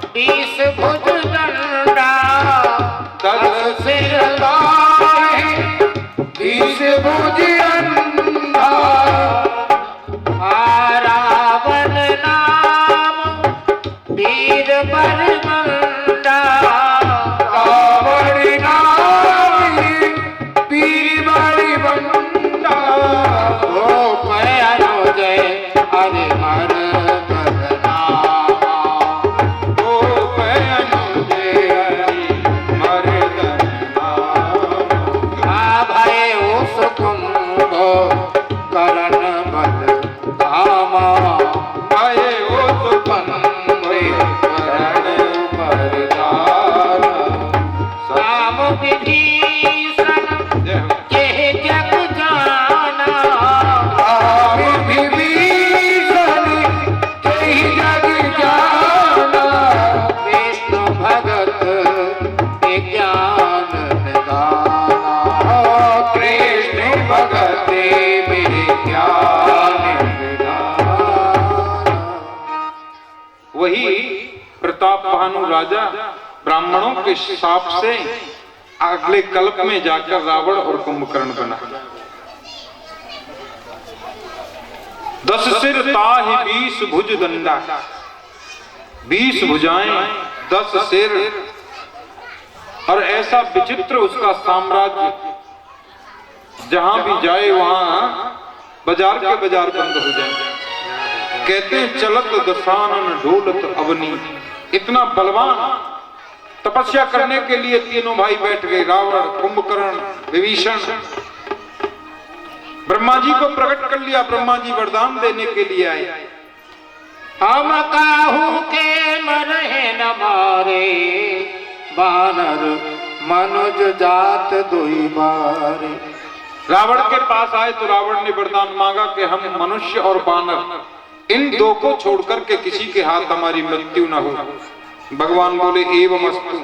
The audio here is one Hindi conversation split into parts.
बीस भुज दंडा, 10 सिर ताहि, 20 भुज अंधा। रावण नाम वीर बलवंता, रावण नाम वीर बलवंता। हो अनुजय हरि मर राजा ब्राह्मणों के शाप से अगले कल्प में जाकर रावण और कुंभकर्ण बना। 10 सिर ताहि 20 भुज दंडा, 20 भुजाएं 10 सिर, और ऐसा विचित्र उसका साम्राज्य, जहां भी जाए वहां बाजार के बाजार बंद हो जाए। कहते हैं चलत दसानन ढोलत अवनी, इतना बलवान तपस्या करने के लिए तीनों भाई बैठ गए, रावण, कुंभकर्ण, विभीषण। ब्रह्मा जी को प्रकट कर लिया, ब्रह्मा जी वरदान देने के लिए आए। हम काहू के मरहे न मारे, बानर मनुज जात दुई बारे। रावण के पास आए तो रावण ने वरदान मांगा कि हम मनुष्य और बानर इन दो को छोड़कर के किसी के हाथ हमारी मृत्यु न हो। भगवान बोले एवमस्तु।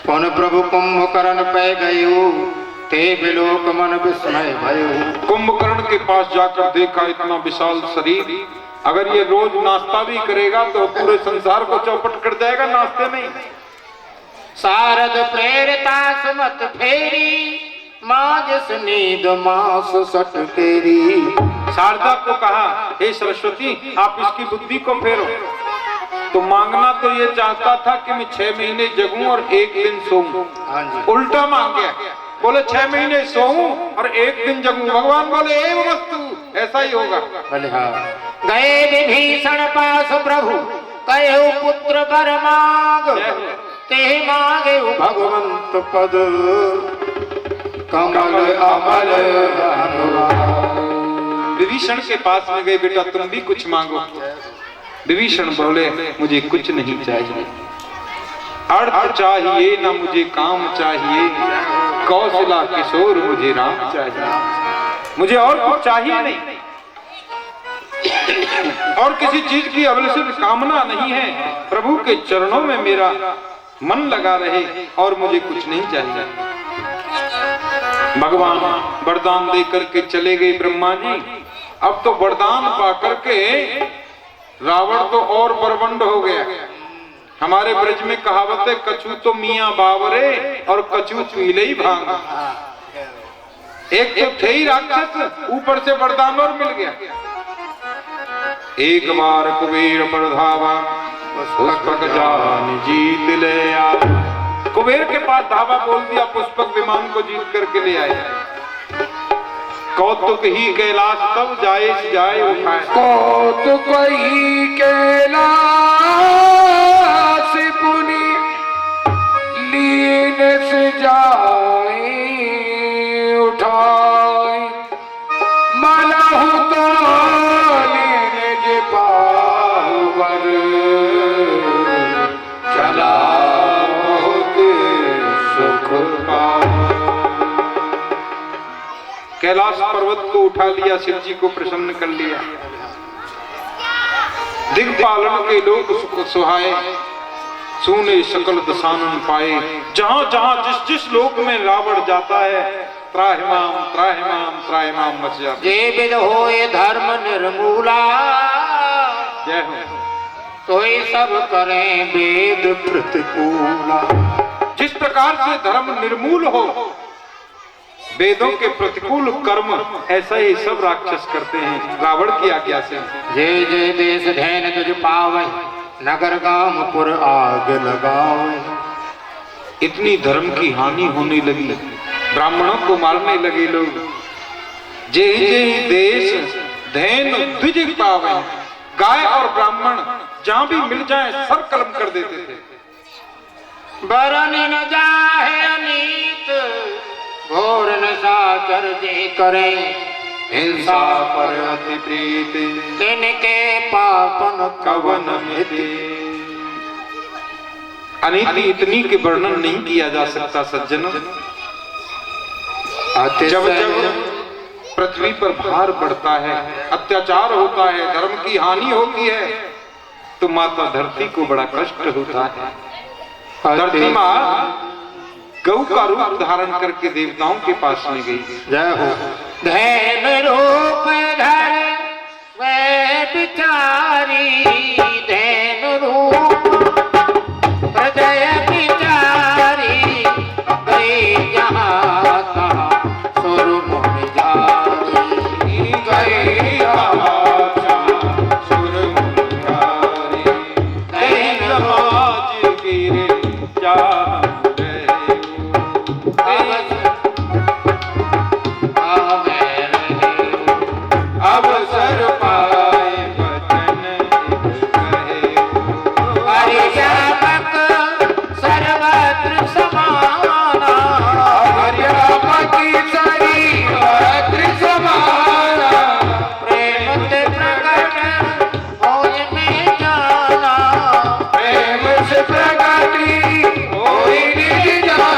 पुन प्रभु कुंभकर्ण पै गयो, ते बिलोक मन विस्मय भयो। कुंभकर्ण के पास जाकर देखा इतना विशाल शरीर, अगर ये रोज नाश्ता भी करेगा तो पूरे संसार को चौपट कर जाएगा नाश्ते में। शारद प्रेरिता सुमत फेरी, माजस नींद मास सट तेरी। शारदा को कहा हे सरस्वती आप इसकी बुद्धि को फेरो। तो मांगना तो ये चाहता था कि मैं 6 महीने जगूं और 1 दिन सोऊं, उल्टा मांग गया। बोले 6 महीने सोऊं और 1 दिन जगूं। भगवान बोले एवमस्तु, ऐसा ही होगा। गए विभीषण पास प्रभु, कहे पुत्र वर मांग, ते मांगे भगवंत पद, कमल अमल अनुराग। विभीषण के पास में गए, बेटा तुम भी कुछ मांगो। विभीषण बोले मुझे कुछ नहीं चाहिए, अर्थ चाहिए ना मुझे काम चाहिए, कौशला किशोर मुझे राम चाहिए, मुझे और कुछ चाहिए नहीं, और किसी चीज की अभिलषित कामना नहीं है। प्रभु के चरणों में मेरा मन लगा रहे और मुझे कुछ नहीं चाहिए। भगवान वरदान दे करके चले गए ब्रह्मा जी। अब तो वरदान पा करके रावण तो और बरबंड हो गया। हमारे ब्रज में कहावत है, कछू तो मियां बावरे और कछू पीले ही भांग। एक तो थे ही राक्षस, ऊपर से वरदान और मिल गया। एक बार कुबेर पर धावा, पुष्पक जान जीत ले आया। कुबेर के पास धावा बोल दिया, पुष्पक विमान को जीत करके ले आए। कौतुक ही कैलाश तब जाए जाए उठाए, कौतुक ही कैलाश पुनि लीन से जाए उठाए। मनहु तो निज बाहुबर, चला बहुत सुख पाए। कैलाश पर्वत को उठा लिया, शिव जी को प्रसन्न कर लिया। दिग्पालन के लोग सुख सुहाए, सुने सकल दसानन पाए। जहां जहां जिस जिस लोक में रावण जाता है, त्राहिमाम त्राहिमाम त्राहिमाम मच जाता है। जे विद होए धर्म निर्मूला, जय हो। सोई सब करें वेद प्रतिकूला। जिस प्रकार से धर्म निर्मूल हो, वेदों के प्रतिकूल कर्म, ऐसा ही सब राक्षस करते हैं रावण की आज्ञा से। जय जय देश धैन तुझ पावे, नगर गाम पुर आग लगावे। इतनी धर्म की हानि होने लगी, ब्राह्मणों को मारने लगे लोग। जय जय देश धैन द्विज पावे, गाय और ब्राह्मण जहां भी मिल जाए सर कलम कर देते थे। बरन न जाहे अनीत, घोर नशाचर जे करे। हिंसा पर अति प्रीति, तिनके पापन कवन मिति। अनीति इतनी के वर्णन नहीं किया जा सकता सज्जनों। जब जब पृथ्वी पर भार बढ़ता है, अत्याचार होता है, धर्म की हानि होती है, तो माता धरती को बड़ा कष्ट होता है। धरती माँ गौ का रूप धारण करके देवताओं के पास में गई। जय हो। धैन रूप धर वे बिचारी, धैन रूप हृदय बिचारी। गई जहाँ तहाँ सुर मुन जारी, गई जहाँ तहाँ सुर मुन जारी। धैन समाज गिरे जा अवसर पाए वचन कहे। हरि व्यापक सर्वत्र समाना, हरि व्यापक सर्वत्र समाना। प्रेम से प्रकट होय में जाना, प्रेम से प्रकट होय में जाना।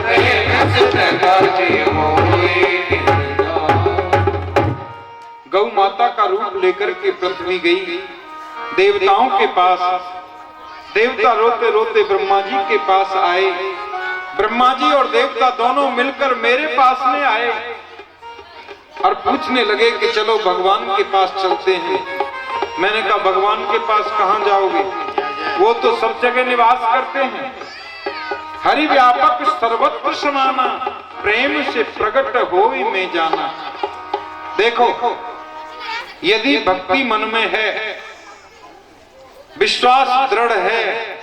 प्रेम से प्रकट होय में जाना। गौ माता का रूप लेकर के पृथ्वी गई देवताओं के पास। देवता रोते रोते ब्रह्मा जी के पास आए। ब्रह्मा जी और देवता दोनों मिलकर मेरे पास में आए और पूछने लगे कि चलो भगवान के पास चलते हैं। मैंने कहा भगवान के पास कहां जाओगे, वो तो सब जगह निवास करते हैं। हरि व्यापक सर्वत्र समाना, प्रेम से प्रकट होई में जाना। देखो, यदि भक्ति मन में है, विश्वास दृढ़ है,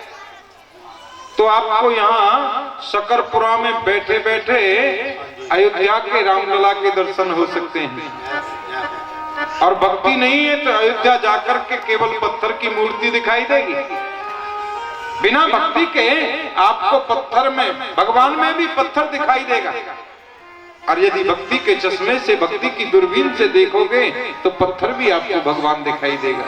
तो आपको यहाँ शकरपुरा में बैठे बैठे अयोध्या के रामलला के दर्शन हो सकते हैं। और भक्ति नहीं है तो अयोध्या जाकर के केवल पत्थर की मूर्ति दिखाई देगी। बिना भक्ति के आपको पत्थर में, भगवान में भी पत्थर दिखाई देगा। और यदि भक्ति के चश्मे से, भक्ति की दूरबीन से देखोगे तो पत्थर भी आपको भगवान दिखाई देगा।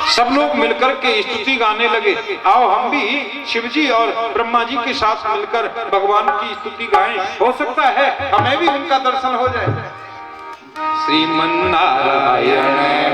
सब लोग मिलकर के स्तुति गाने लगे। आओ हम भी शिवजी और ब्रह्मा जी के साथ मिलकर भगवान की स्तुति गाएं, हो सकता है हमें भी उनका दर्शन हो जाए। श्रीमन नारायण